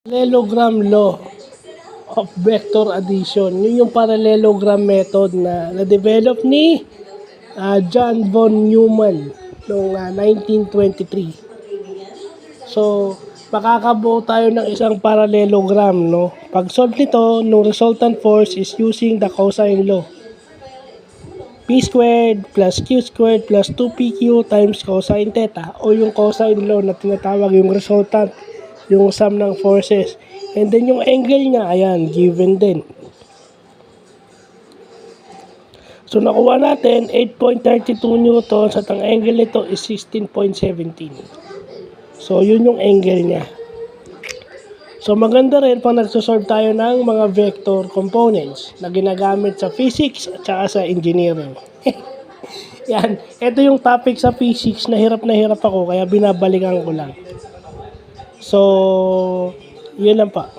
Parallelogram law of vector addition. Yun yung parallelogram method na na-develop ni John von Neumann noong 1923. So, makakabuo tayo ng isang parallelogram, no? Pag-solve nito, nung resultant force is using the cosine law. P squared plus Q squared plus 2PQ times cosine theta o yung cosine law na tinatawag yung resultant, yung sum ng forces. And then yung angle niya, ayan, given din. So nakuha natin 8.32 newtons at ang angle nito is 16.17. So yun yung angle niya. So maganda rin pag nagsosolve tayo ng mga vector components na ginagamit sa physics at saka sa engineering. Yan, ito yung topic sa physics na hirap ako kaya binabalikan ko lang. So, yun lang pa.